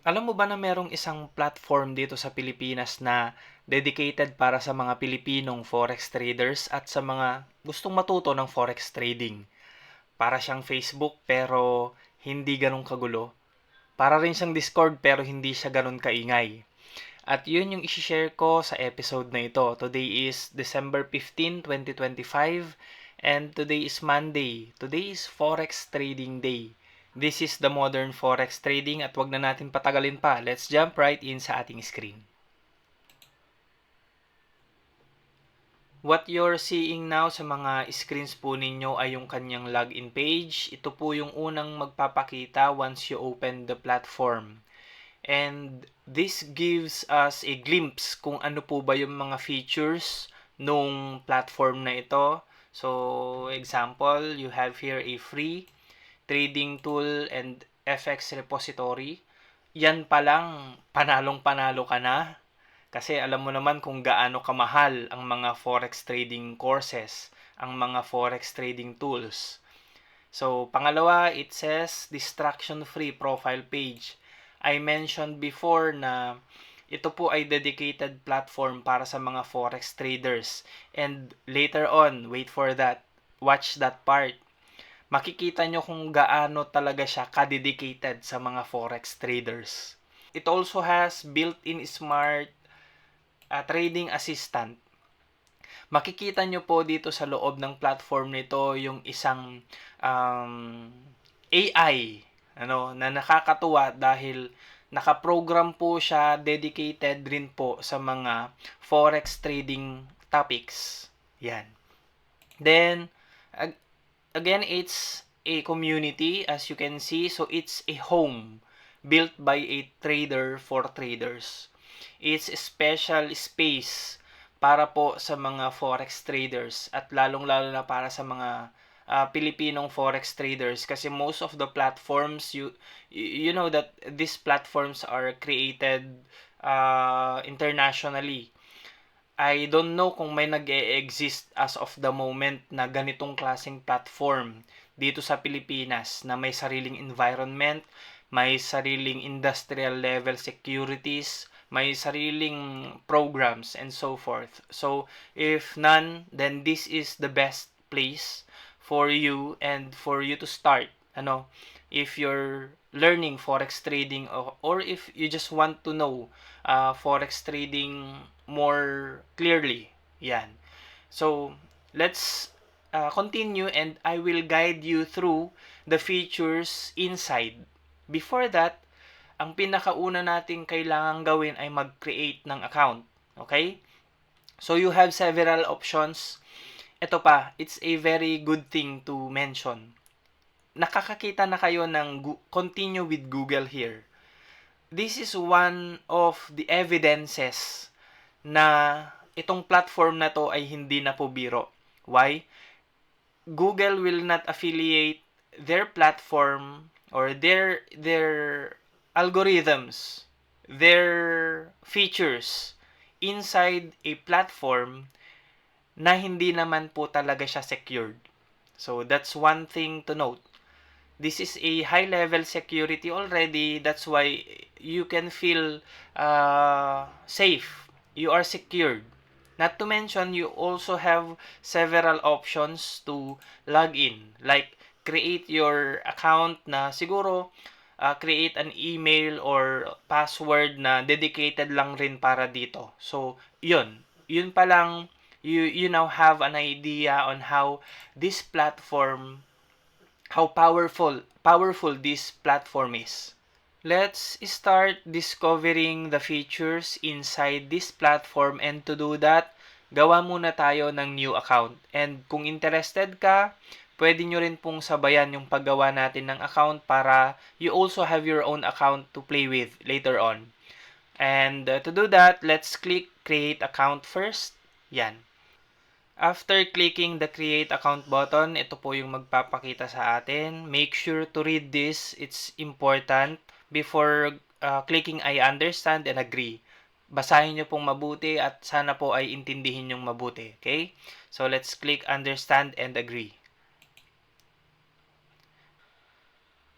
Alam mo ba na merong isang platform dito sa Pilipinas na dedicated para sa mga Pilipinong forex traders at sa mga gustong matuto ng forex trading? Para siyang Facebook pero hindi ganun kagulo. Para rin siyang Discord pero hindi siya ganun kaingay. At yun yung isi-share ko sa episode na ito. Today is December 15, 2025 and today is Monday. Today is Forex Trading Day. This is the modern Forex trading at wag na natin patagalin pa. Let's jump right in sa ating screen. What you're seeing now sa mga screens po ninyo ay yung kanyang login page. Ito po yung unang magpapakita once you open the platform. And this gives us a glimpse kung ano po ba yung mga features nung platform na ito. So, example, you have here a free trading tool and FX repository. Yan pa lang, panalong-panalo ka na. Kasi alam mo naman kung gaano kamahal ang mga forex trading courses, ang mga forex trading tools. So, pangalawa, it says distraction-free profile page. I mentioned before na ito po ay dedicated platform para sa mga forex traders. And later on, wait for that, watch that part. Makikita nyo kung gaano talaga siya ka-dedicated sa mga forex traders. It also has built-in smart trading assistant. Makikita nyo po dito sa loob ng platform nito yung isang AI na nakakatuwa dahil nakaprogram po siya, dedicated rin po sa mga forex trading topics. Yan. Then, again, it's a community as you can see. So, it's a home built by a trader for traders. It's a special space para po sa mga forex traders at lalong-lalo na para sa mga Pilipinong forex traders kasi most of the platforms you know that these platforms are created internationally. I don't know kung may nag-e-exist as of the moment na ganitong klaseng platform dito sa Pilipinas na may sariling environment, may sariling industrial level securities, may sariling programs and so forth. So, if none, then this is the best place for you and for you to start. If you're learning forex trading or if you just want to know forex trading more clearly. Yan. So, let's continue and I will guide you through the features inside. Before that, ang pinakauna nating kailangan gawin ay mag-create ng account. Okay? So, you have several options. Ito pa, it's a very good thing to mention. Nakakakita na kayo ng continue with Google here. This is one of the evidences na itong platform na to ay hindi na po biro. Why? Google will not affiliate their platform or their algorithms, their features inside a platform na hindi naman po talaga siya secured. So that's one thing to note. This is a high level security already. That's why you can feel safe. You are secured. Not to mention, you also have several options to log in. Like, create your account na siguro create an email or password na dedicated lang rin para dito. So, yun. Yun pa lang, you now have an idea on how this platform how powerful this platform is. Let's start discovering the features inside this platform and to do that, gawa muna tayo ng new account. And kung interested ka, pwede nyo rin pong sabayan yung paggawa natin ng account para you also have your own account to play with later on. And to do that, let's click create account first. Yan. After clicking the create account button, ito po yung magpapakita sa atin. Make sure to read this. It's important before clicking I understand and agree. Basahin nyo pong mabuti at sana po ay intindihin nyong mabuti. Okay? So, let's click understand and agree.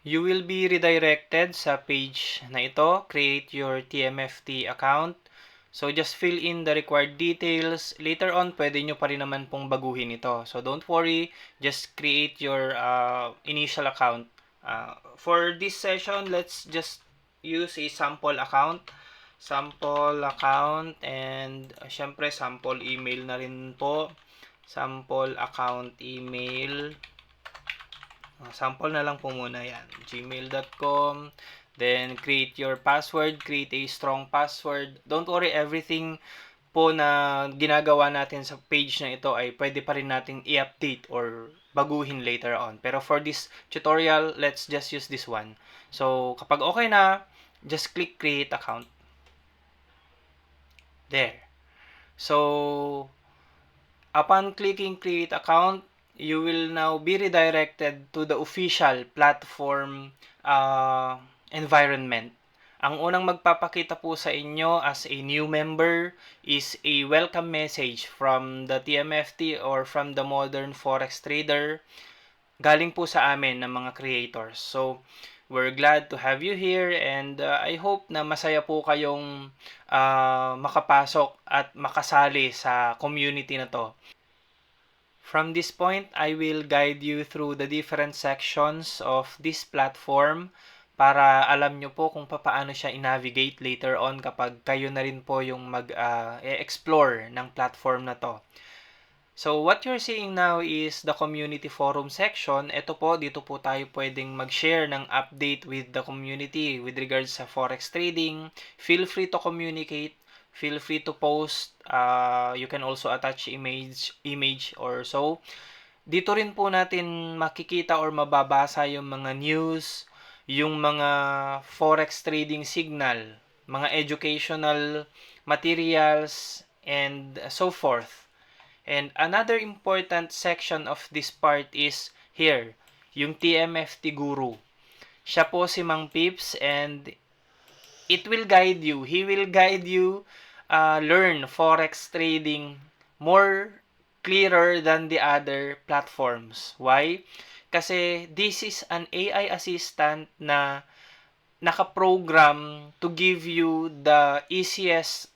You will be redirected sa page na ito, create your TMFT account. So, just fill in the required details. Later on, pwede nyo pa rin naman pong baguhin ito. So, don't worry. Just create your initial account. For this session, let's just use a sample account. Sample account and syempre, sample email na rin po. Sample account email. Sample na lang po muna yan. gmail.com. Then, create your password. Create a strong password. Don't worry, everything po na ginagawa natin sa page na ito ay pwede pa rin natin i-update or baguhin later on. Pero for this tutorial, let's just use this one. So, kapag okay na, just click create account. There. So, upon clicking create account, you will now be redirected to the official platform environment. Ang unang magpapakita po sa inyo as a new member is a welcome message from the TMFT or from the Modern Forex Trader. Galing po sa amin ng mga creators. So, we're glad to have you here and I hope na masaya po kayong makapasok at makasali sa community na to. From this point, I will guide you through the different sections of this platform para alam nyo po kung paano siya i-navigate later on kapag kayo na rin po yung mag-explore ng platform na to. So, what you're seeing now is the community forum section. Ito po, dito po tayo pwedeng mag-share ng update with the community with regards sa forex trading. Feel free to communicate. Feel free to post. You can also attach image or so. Dito rin po natin makikita or mababasa yung mga news, yung mga forex trading signal, mga educational materials, and so forth. And another important section of this part is here, yung TMFT Guru. Siya po si Mang Pips and it will guide you. He will guide you learn forex trading more clearer than the other platforms. Why? Kasi this is an AI assistant na nakaprogram to give you the easiest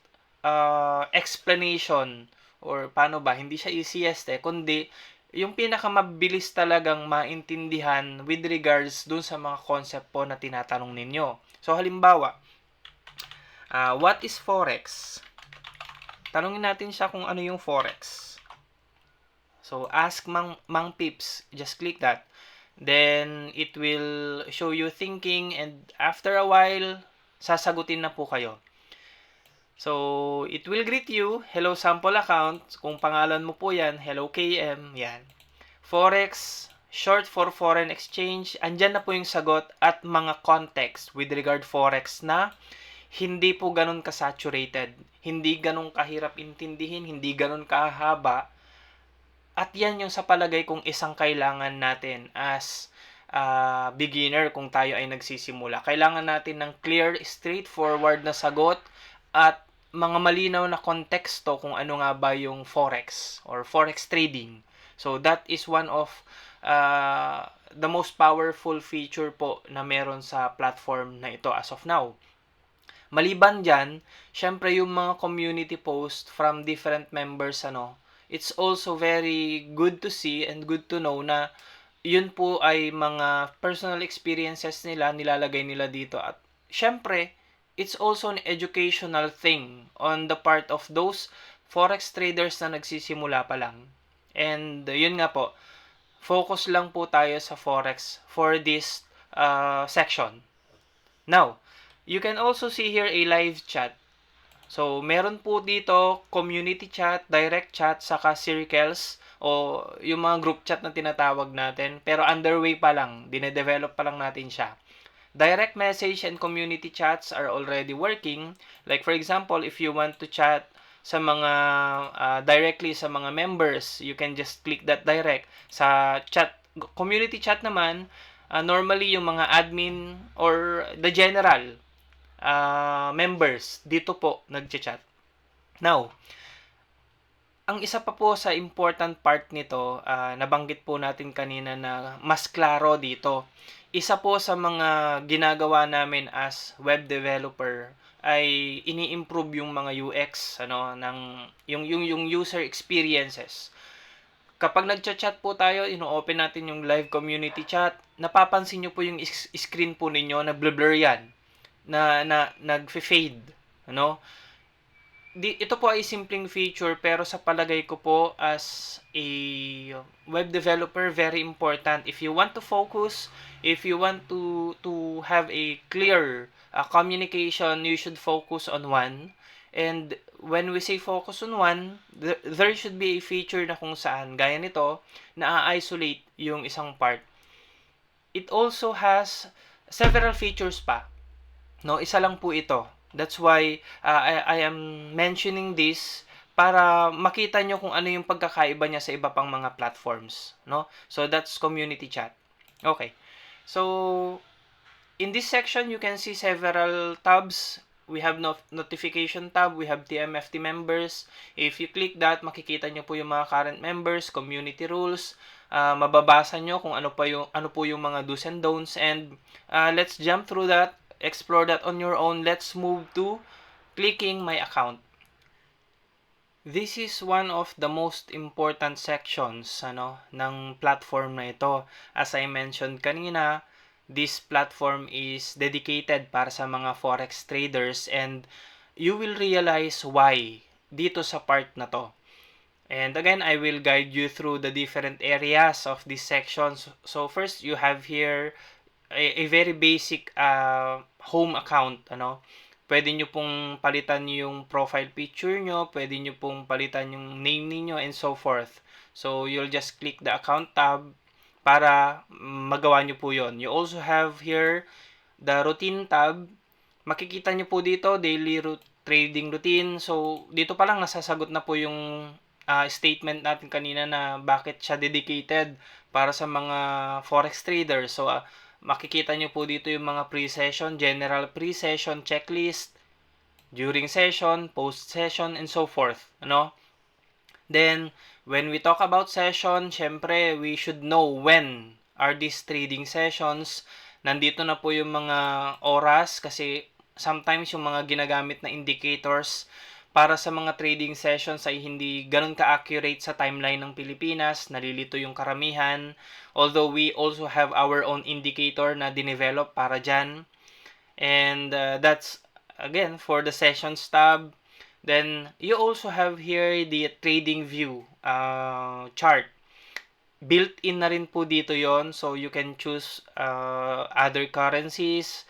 explanation or paano ba, hindi siya easiest kundi yung pinakamabilis talagang maintindihan with regards dun sa mga concept po na tinatanong ninyo. So, halimbawa, what is Forex? Tanungin natin siya kung ano yung Forex. So, ask Mang Pips. Just click that. Then, it will show you thinking and after a while, sasagutin na po kayo. So, it will greet you. Hello sample account. Kung pangalan mo po yan, hello KM. Yan. Forex, short for foreign exchange. Andyan na po yung sagot at mga context with regard Forex na hindi po ganun ka-saturated. Hindi ganun kahirap intindihin. Hindi ganun kahaba. At yan yung sa palagay kong isang kailangan natin as beginner kung tayo ay nagsisimula. Kailangan natin ng clear, straightforward na sagot at mga malinaw na konteksto kung ano nga ba yung forex or forex trading. So that is one of the most powerful feature po na meron sa platform na ito as of now. Maliban dyan, syempre yung mga community post from different members, it's also very good to see and good to know na yun po ay mga personal experiences nila, nilalagay nila dito. At syempre, it's also an educational thing on the part of those forex traders na nagsisimula pa lang. And yun nga po, focus lang po tayo sa forex for this section. Now, you can also see here a live chat. So, meron po dito community chat, direct chat, saka circles o yung mga group chat na tinatawag natin. Pero underway pa lang, dinedevelop pa lang natin siya. Direct message and community chats are already working. Like for example, if you want to chat sa mga directly sa mga members, you can just click that direct. Sa chat community chat naman, normally yung mga admin or the general members dito po nagche-chat. Now, ang isa pa po sa important part nito, nabanggit po natin kanina na mas klaro dito, isa po sa mga ginagawa namin as web developer ay ini-improve yung mga UX ng yung user experiences. Kapag nagcha-chat po tayo, ino-open natin yung live community chat, napapansin niyo po yung screen po ninyo na blur yan, na nagfe-fade, ito po ay simpleng feature pero sa palagay ko po as a web developer very important if you want to focus, if you want to have a clear communication, you should focus on one. And when we say focus on one, there should be a feature na kung saan gaya nito na isolate yung isang part. It also has several features pa. No, isa lang po ito. That's why I am mentioning this para makita nyo kung ano yung pagkakaiba niya sa iba pang mga platforms, So that's community chat. Okay. So in this section you can see several tabs. We have notification tab, we have TMFT members. If you click that, makikita nyo po yung mga current members, community rules, mababasa nyo kung ano po yung mga do's and don'ts, and let's jump through that, explore that on your own. Let's move to clicking my account. This is one of the most important sections ng platform na ito. As I mentioned kanina, this platform is dedicated para sa mga forex traders, and you will realize why dito sa part na to. And again, I will guide you through the different areas of this section. So first, you have here a very basic home account. Pwede nyo pong palitan yung profile picture nyo, pwede nyo pong palitan yung name niyo and so forth. So you'll just click the account tab para magawa nyo po yon. You also have here the routine tab. Makikita nyo po dito daily trading routine. So dito pa lang nasasagot na po yung statement natin kanina na bakit siya dedicated para sa mga forex traders. So makikita nyo po dito yung mga pre-session, general pre-session checklist, during session, post-session, and so forth. Then, when we talk about session, syempre, we should know when are these trading sessions. Nandito na po yung mga oras kasi sometimes yung mga ginagamit na indicators para sa mga trading sessions ay hindi ganun ka-accurate sa timeline ng Pilipinas, nalilito yung karamihan. Although we also have our own indicator na dinevelop para dyan. And that's, again, for the sessions tab. Then, you also have here the trading view chart. Built-in na rin po dito yon, so you can choose other currencies,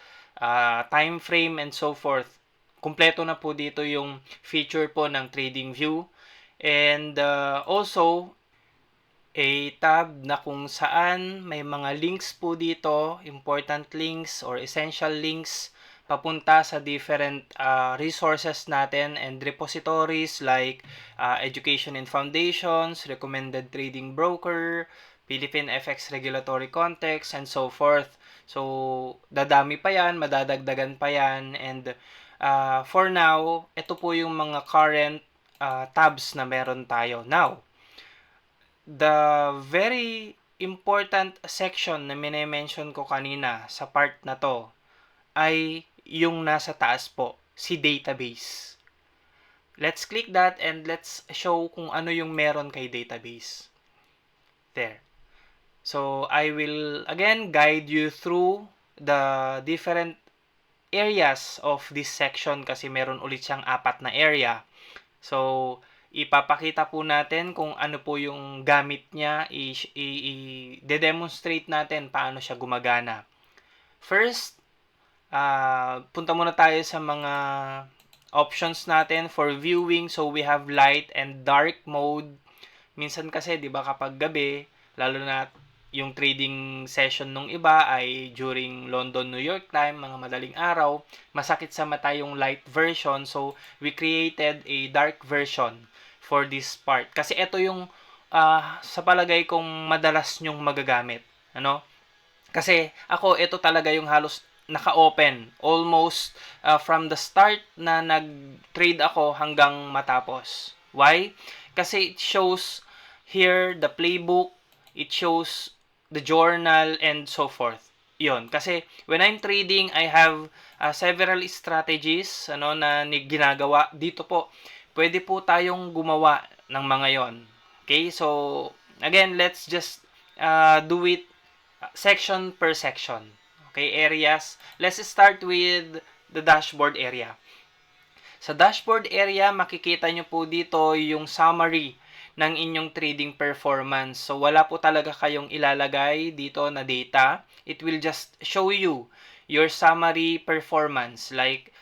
time frame, and so forth. Kumpleto na po dito yung feature po ng trading view. And also, a tab na kung saan may mga links po dito, important links or essential links papunta sa different resources natin and repositories like Education and Foundations, Recommended Trading Broker, Philippine FX Regulatory Context, and so forth. So, dadami pa yan, madadagdagan pa yan, and for now, ito po yung mga current tabs na meron tayo. Now, the very important section na mini-mention ko kanina sa part na to ay yung nasa taas po, si database. Let's click that and let's show kung ano yung meron kay database. There. So, I will again guide you through the different areas of this section kasi meron ulit siyang 4 na area. So, ipapakita po natin kung ano po yung gamit niya, i-demonstrate natin paano siya gumagana. First, punta muna tayo sa mga options natin for viewing. So, we have light and dark mode. Minsan kasi, di ba, kapag gabi, lalo na yung trading session nung iba ay during London, New York time, mga madaling araw, masakit sa mata yung light version. So, we created a dark version for this part. Kasi ito yung sa palagay kong madalas nyong magagamit. Kasi ako, ito talaga yung halos naka-open. Almost from the start na nag-trade ako hanggang matapos. Why? Kasi it shows here the playbook, it shows the journal, and so forth. yon. Kasi when I'm trading, I have several strategies na ginagawa. Dito po, pwede po tayong gumawa ng mga yon. Okay? So, again, let's just do it section per section. Okay, areas. Let's start with the dashboard area. Sa dashboard area, makikita nyo po dito yung summary ng inyong trading performance. So, wala po talaga kayong ilalagay dito na data. It will just show you your summary performance like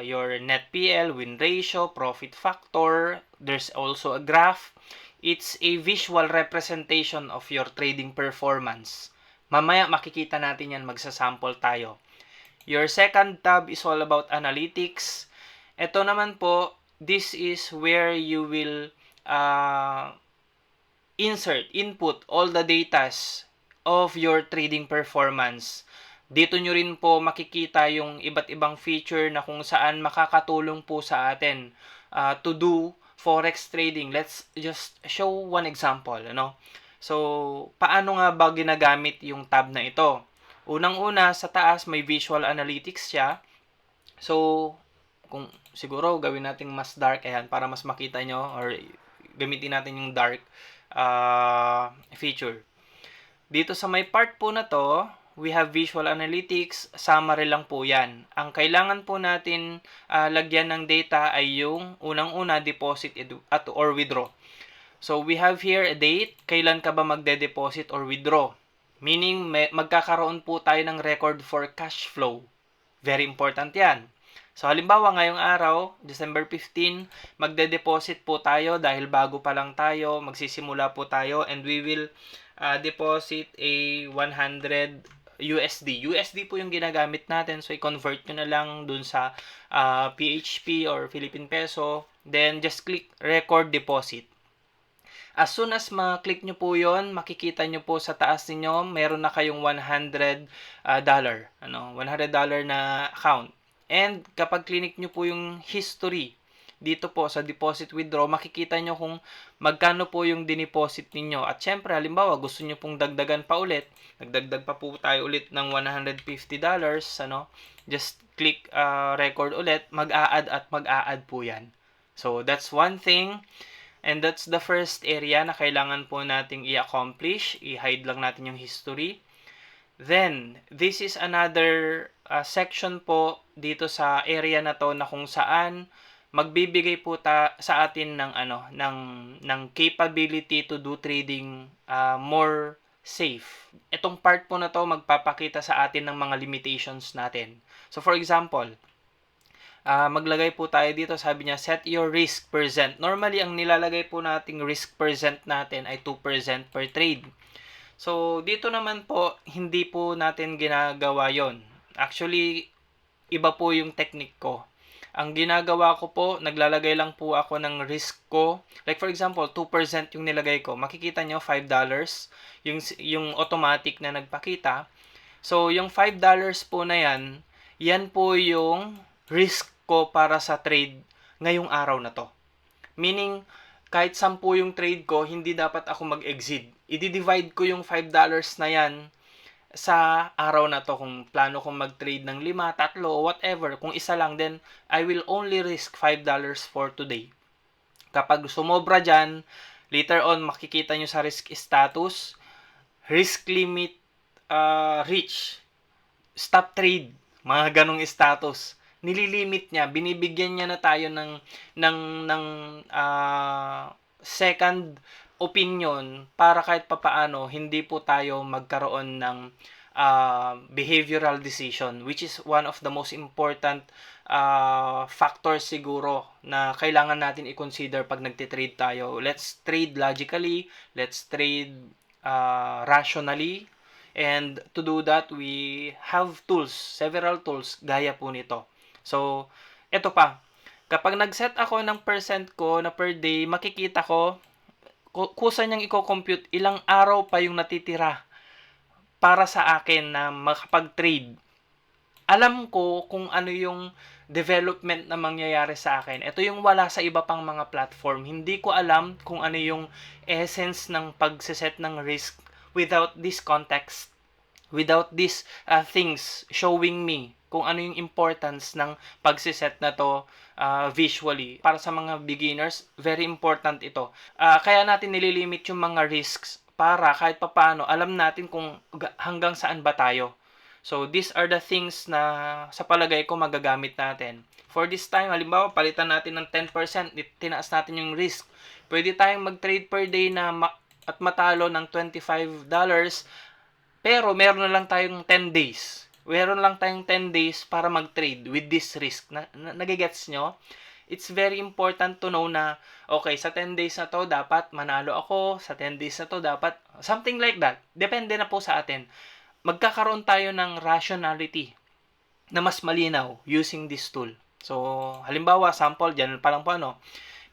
your net PL, win ratio, profit factor. There's also a graph. It's a visual representation of your trading performance. Mamaya makikita natin yan, magsasample tayo. Your second tab is all about analytics. Ito naman po, this is where you will input all the datas of your trading performance. Dito nyo rin po makikita yung iba't ibang feature na kung saan makakatulong po sa atin to do forex trading. Let's just show one example. So, paano nga ba ginagamit yung tab na ito? Unang-una, sa taas may visual analytics siya. So, kung siguro gawin nating mas dark, ayan, para mas makita nyo, or gamitin natin yung dark feature. Dito sa may part po na to, we have visual analytics, summary lang po yan. Ang kailangan po natin lagyan ng data ay yung unang-una, deposit at or withdraw. So, we have here a date, kailan ka ba magde-deposit or withdraw. Meaning, magkakaroon po tayo ng record for cash flow. Very important yan. So, halimbawa, ngayong araw, December 15, magde-deposit po tayo dahil bago pa lang tayo, magsisimula po tayo, and we will deposit a 100 USD. USD po yung ginagamit natin, so i-convert nyo na lang dun sa PHP or Philippine Peso, then just click Record Deposit. As soon as ma-click nyo po yon, makikita nyo po sa taas ninyo, meron na kayong $100 $100 na account. And kapag click nyo po yung history, dito po sa deposit withdraw, makikita nyo kung magkano po yung dineposit ninyo. At syempre, halimbawa, gusto nyo pong dagdagan pa ulit, nagdagdag pa po tayo ulit ng $150, just click record ulit, mag-a-add at mag-a-add po yan. So, that's one thing. And that's the first area na kailangan po nating i-accomplish. I-hide lang natin yung history. Then, this is another section po dito sa area na to na kung saan magbibigay po sa atin ng capability to do trading more safe. Itong part po na to magpapakita sa atin ng mga limitations natin. So, for example, maglagay po tayo dito, sabi niya, set your risk percent. Normally, ang nilalagay po nating risk percent natin ay 2% per trade. So, dito naman po, hindi po natin ginagawa yon. Actually, iba po yung technique ko. Ang ginagawa ko po, naglalagay lang po ako ng risk ko. Like for example, 2% yung nilagay ko. Makikita nyo, $5 yung automatic na nagpakita. So, yung $5 po na yan po yung risk ko para sa trade ngayong araw na to. Meaning, kahit 10 yung trade ko, hindi dapat ako mag-exit. I-divide ko yung $5 na yan sa araw na to. Kung plano kong mag-trade ng 5, 3, whatever, kung isa lang, then I will only risk $5 for today. Kapag sumobra dyan, later on, makikita nyo sa risk status, risk limit reach, stop trade, mga ganong status. Nililimit niya, binibigyan niya na tayo ng second opinion para kahit papaano hindi po tayo magkaroon ng behavioral decision, which is one of the most important factors siguro na kailangan natin i-consider pag nagtitrade tayo. Let's trade logically, let's trade rationally, and to do that, we have tools, several tools gaya po nito. So, eto pa. Kapag nag-set ako ng percent ko na per day, makikita ko, kusa niyang i-compute ilang araw pa yung natitira para sa akin na makapag-trade. Alam ko kung ano yung development na mangyayari sa akin. Ito yung wala sa iba pang mga platform. Hindi ko alam kung ano yung essence ng pagsiset ng risk without this context. Without these things showing me kung ano yung importance ng pagsiset na to visually. Para sa mga beginners, very important ito. Kaya natin nililimit yung mga risks para kahit papaano alam natin kung hanggang saan ba tayo. So, these are the things na sa palagay ko magagamit natin. For this time, halimbawa, palitan natin ng 10%, tinaas natin yung risk. Pwede tayong mag-trade per day na at matalo ng $25, pero meron na lang tayong 10 days. Meron lang tayong 10 days para mag-trade with this risk. Nagigets nyo? It's very important to know na, okay, sa 10 days na to, dapat manalo ako. Sa 10 days na to, dapat, something like that. Depende na po sa atin. Magkakaroon tayo ng rationality na mas malinaw using this tool. So, halimbawa, sample, dyan pa lang po,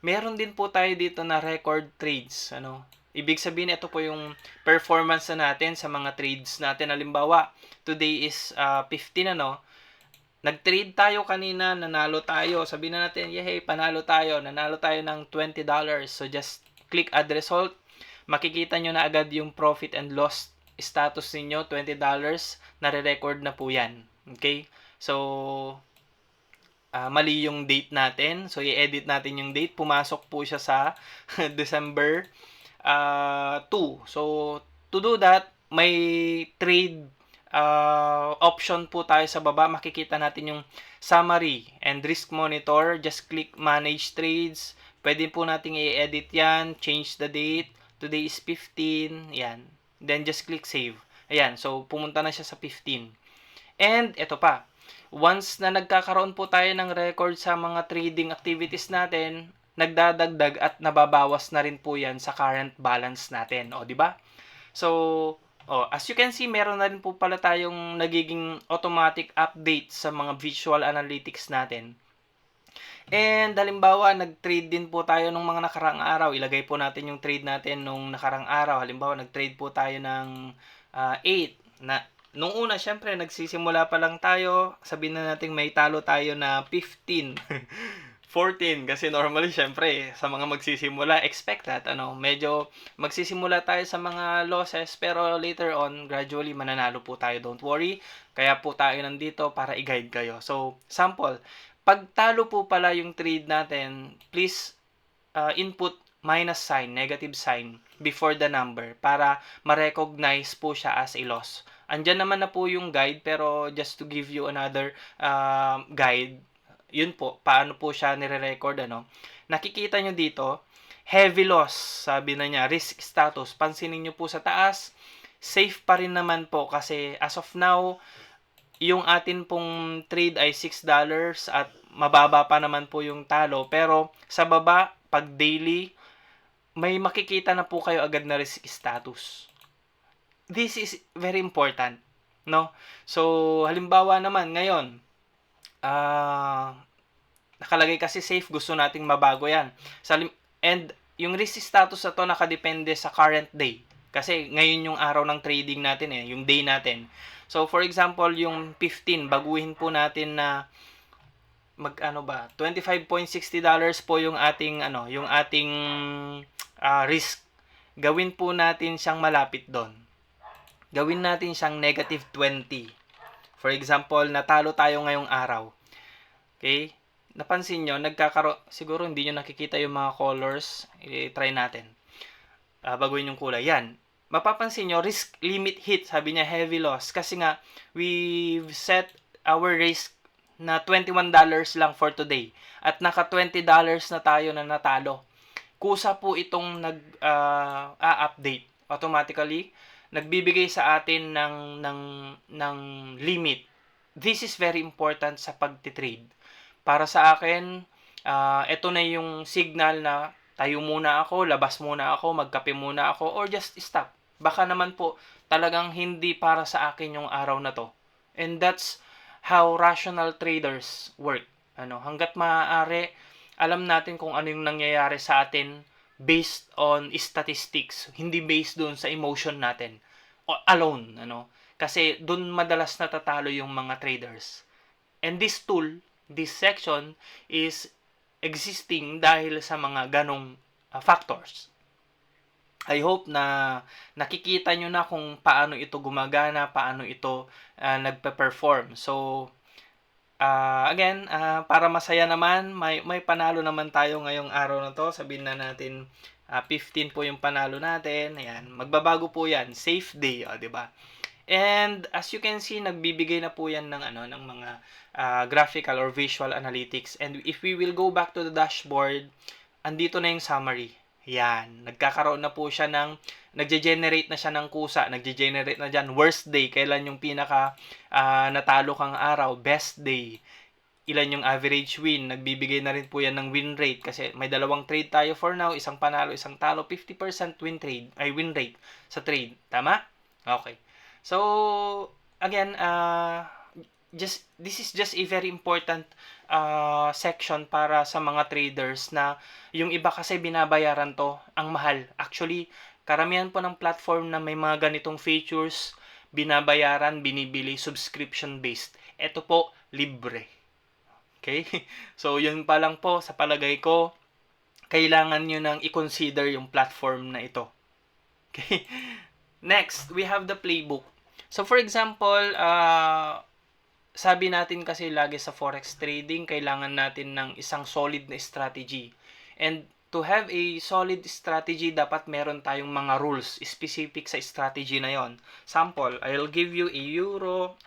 meron din po tayo dito na record trades. Ibig sabihin, ito po yung performance na natin sa mga trades natin. Halimbawa, today is 15, nag-trade tayo kanina, nanalo tayo. Sabihin na natin, yay, panalo tayo. Nanalo tayo ng $20. So, just click add result. Makikita nyo na agad yung profit and loss status ninyo, $20. Nare-record na po yan. Okay? So, mali yung date natin. So, i-edit natin yung date. Pumasok po siya sa December 2. So, to do that, may trade option po tayo sa baba. Makikita natin yung summary and risk monitor. Just click manage trades. Pwede po natin i-edit yan. Change the date. Today is 15. Yan. Then, just click save. Ayan. So, pumunta na siya sa 15. And, ito pa. Once na nagkakaroon po tayo ng record sa mga trading activities natin, nagdadagdag at nababawas na rin po yan sa current balance natin. O, di ba? So, as you can see, meron na rin po pala tayong nagiging automatic update sa mga visual analytics natin. And halimbawa, nag-trade din po tayo nung mga nakarang araw. Ilagay po natin yung trade natin nung nakarang araw. Halimbawa, nag-trade po tayo ng 8. Nung una, syempre, nagsisimula pa lang tayo. Sabihin na natin may talo tayo na 15. 14. Kasi normally, syempre, sa mga magsisimula, expect that. Medyo magsisimula tayo sa mga losses. Pero later on, gradually, mananalo po tayo. Don't worry. Kaya po tayo nandito para i-guide kayo. So, sample. Pag talo po pala yung trade natin, please input minus sign, negative sign, before the number para ma-recognize po siya as a loss. Andyan naman na po yung guide, pero just to give you another guide, yun po, paano po siya nire-record, Nakikita nyo dito, heavy loss, sabi na niya, risk status. Pansinin nyo po sa taas, safe pa rin naman po kasi as of now, yung atin pong trade ay $6 at mababa pa naman po yung talo. Pero sa baba, pag daily, may makikita na po kayo agad na risk status. This is very important, no? So, halimbawa naman ngayon, nakalagay kasi safe, gusto nating mabago yan. And yung risk status na to nakadepende sa current day. Kasi ngayon yung araw ng trading natin yung day natin. So, for example, yung 15, baguhin po natin na $25.60 po yung ating risk. Gawin po natin siyang malapit doon. Gawin natin siyang negative 20. For example, natalo tayo ngayong araw. Okay? Napansin nyo, siguro hindi nyo nakikita yung mga colors. I-try natin. Baguhin yung kulay. Yan. Mapapansin nyo, risk limit hit, sabi niya heavy loss. Kasi nga, we've set our risk na $21 lang for today. At naka $20 na tayo na natalo. Kusa po itong update automatically. Nagbibigay sa atin ng limit. This is very important sa pagtitrade. Para sa akin, ito na yung signal na tayo muna ako, labas muna ako, magkape muna ako, or just stop. Baka naman po talagang hindi para sa akin yung araw na to. And that's how rational traders work. Hanggat maaari, alam natin kung ano yung nangyayari sa atin based on statistics, hindi based doon sa emotion natin alone. Kasi doon madalas natatalo yung mga traders. And this tool, this section is existing dahil sa mga ganong factors. I hope na nakikita nyo na kung paano ito gumagana, paano ito nagpe-perform. So, again, para masaya naman, may panalo naman tayo ngayong araw na to. Sabihin na natin 15 po yung panalo natin. Ayan, magbabago po yan. Safe day, di ba? And as you can see, nagbibigay na po yan ng mga graphical or visual analytics. And if we will go back to the dashboard, andito na yung summary. Yan. Nagkakaroon na po siya nagge-generate na siya ng kusa. Nagge-generate na dyan. Worst day. Kailan yung pinaka natalo kang araw. Best day. Ilan yung average win. Nagbibigay na rin po yan ng win rate. Kasi may dalawang trade tayo for now. Isang panalo, isang talo. 50% win rate sa trade. Tama? Okay. So, again, this is just a very important section para sa mga traders na yung iba kasi binabayaran to ang mahal. Actually, karamihan po ng platform na may mga ganitong features, binabayaran, binibili, subscription-based. Ito po, libre. Okay? So, yun pa lang po, sa palagay ko, kailangan nyo nang i-consider yung platform na ito. Okay? Next, we have the playbook. So, for example, sabi natin kasi lagi sa forex trading, kailangan natin ng isang solid na strategy. And to have a solid strategy, dapat meron tayong mga rules specific sa strategy na yon. Sample, I'll give you a Euro,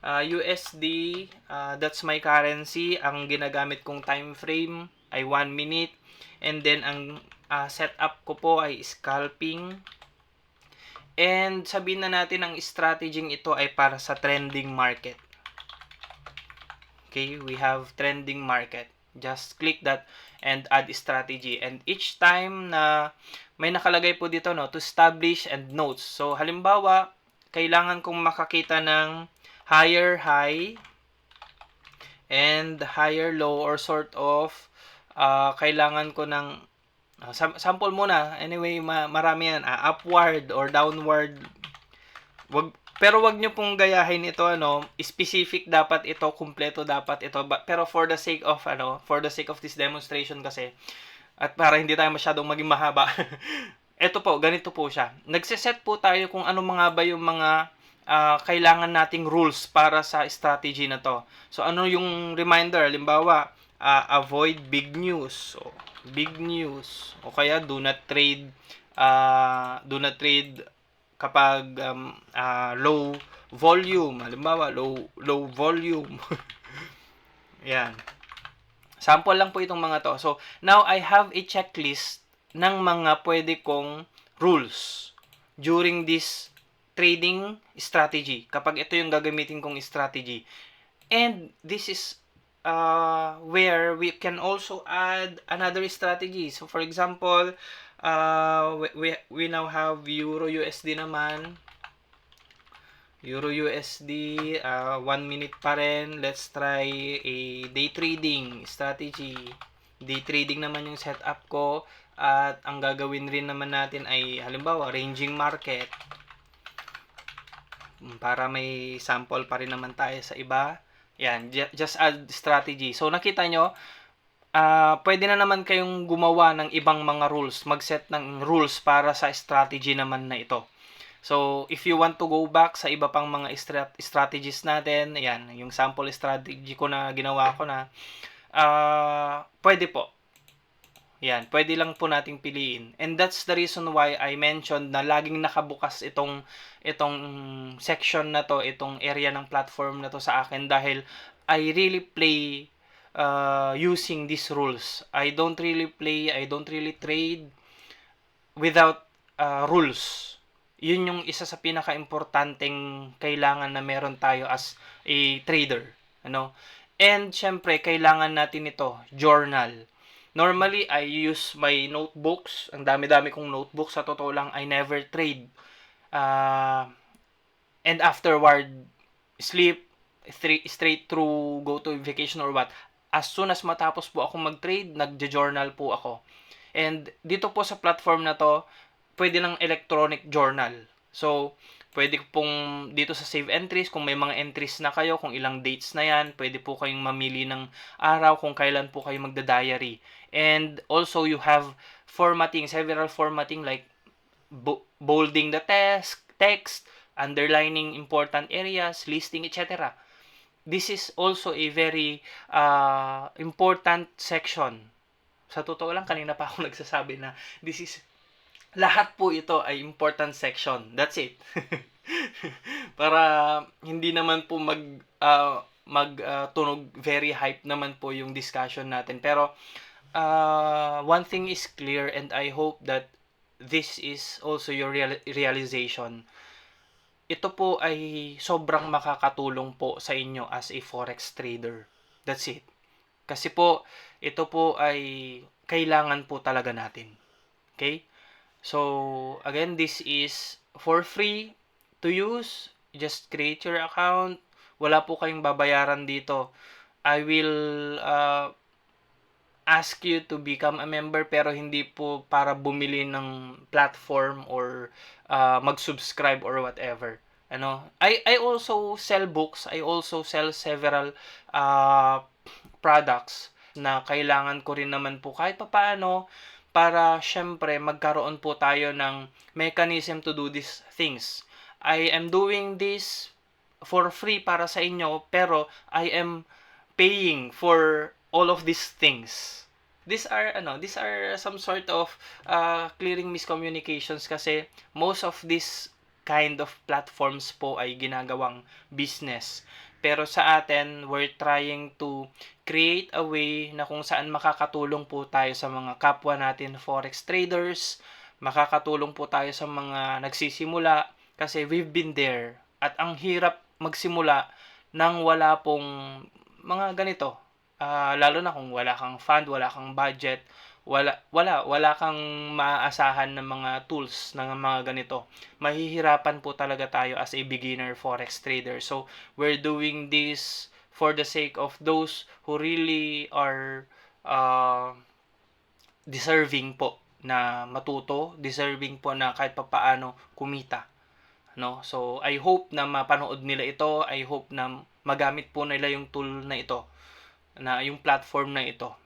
USD, that's my currency. Ang ginagamit kong time frame ay 1 minute. And then, ang setup ko po ay scalping. And sabihin na natin ang strategy ito ay para sa trending market. Okay, we have trending market. Just click that and add strategy. And each time na may nakalagay po dito, no, to establish and notes. So, halimbawa, kailangan kong makakita ng higher high and higher low or sort of kailangan ko ng sample muna. Anyway, marami yan. Upward or downward. Pero wag nyo pong gayahin ito, specific dapat ito, kumpleto dapat ito. Pero for the sake of this demonstration kasi, at para hindi tayo masyadong maging mahaba, ito po, ganito po siya. Nagsiset po tayo kung ano mga ba yung mga kailangan nating rules para sa strategy na to. So, ano yung reminder? Halimbawa, avoid big news. So, big news. O kaya, do not trade kapag low volume. Halimbawa, low volume. Yan. Sample lang po itong mga to. So, now I have a checklist ng mga pwede kong rules during this trading strategy. Kapag ito yung gagamitin kong strategy. And this is where we can also add another strategy. So, for example, we now have Euro USD naman. Euro USD, 1 minute pa rin. Let's try a day trading strategy. Day trading naman yung setup ko. At ang gagawin rin naman natin ay halimbawa, ranging market. Para may sample pa rin naman tayo sa iba. Yan, just add strategy. So, nakita nyo, pwede na naman kayong gumawa ng ibang mga rules, mag-set ng rules para sa strategy naman na ito. So, if you want to go back sa iba pang mga strategies natin, ayan, yung sample strategy ko na ginawa ko na, pwede po. Yan, pwede lang po nating piliin. And that's the reason why I mentioned na laging nakabukas itong section na to, itong area ng platform na to sa akin dahil I really play using these rules. I don't really trade without rules. Yun yung isa sa pinaka-importanteng kailangan na meron tayo as a trader. And syempre, kailangan natin ito, journal. Normally, I use my notebooks. Ang dami-dami kong notebooks. Sa totoo lang, I never trade. And afterward, sleep, straight through, go to vacation or what. As soon as matapos po ako mag-trade, nagja-journal po ako. And dito po sa platform na to, pwede ng electronic journal. So, pwede pong dito sa save entries, kung may mga entries na kayo, kung ilang dates na yan, pwede po kayong mamili ng araw kung kailan po kayo magda-diary. And also, you have formatting, several formatting like bolding the text, underlining important areas, listing, etc. This is also a very important section. Sa totoo lang, kanina pa ako nagsasabi na lahat po ito ay important section. That's it. Para hindi naman po tunog very hype naman po yung discussion natin. Pero one thing is clear, and I hope that this is also your realization. Ito po ay sobrang makakatulong po sa inyo as a forex trader. That's it. Kasi po, ito po ay kailangan po talaga natin. Okay? So, again, this is for free to use. Just create your account. Wala po kayong babayaran dito. I will ask you to become a member, pero hindi po para bumili ng platform or mag-subscribe or whatever. I also sell books. I also sell several products na kailangan ko rin naman po kahit papaano para syempre magkaroon po tayo ng mechanism to do these things. I am doing this for free para sa inyo, pero I am paying for all of these things. These are some sort of clearing miscommunications, kasi most of this kind of platforms po ay ginagawang business. Pero sa atin, we're trying to create a way na kung saan makakatulong po tayo sa mga kapwa natin forex traders, makakatulong po tayo sa mga nagsisimula, kasi we've been there. At ang hirap magsimula nang wala pong mga ganito. Lalo na kung wala kang fund, wala kang budget, wala kang maaasahan ng mga tools ng mga ganito. Mahihirapan po talaga tayo as a beginner forex trader. So, we're doing this for the sake of those who really are deserving po na matuto, deserving po na kahit papaano kumita. So, I hope na mapanood nila ito. I hope na magamit po nila yung tool na ito, na yung platform na ito.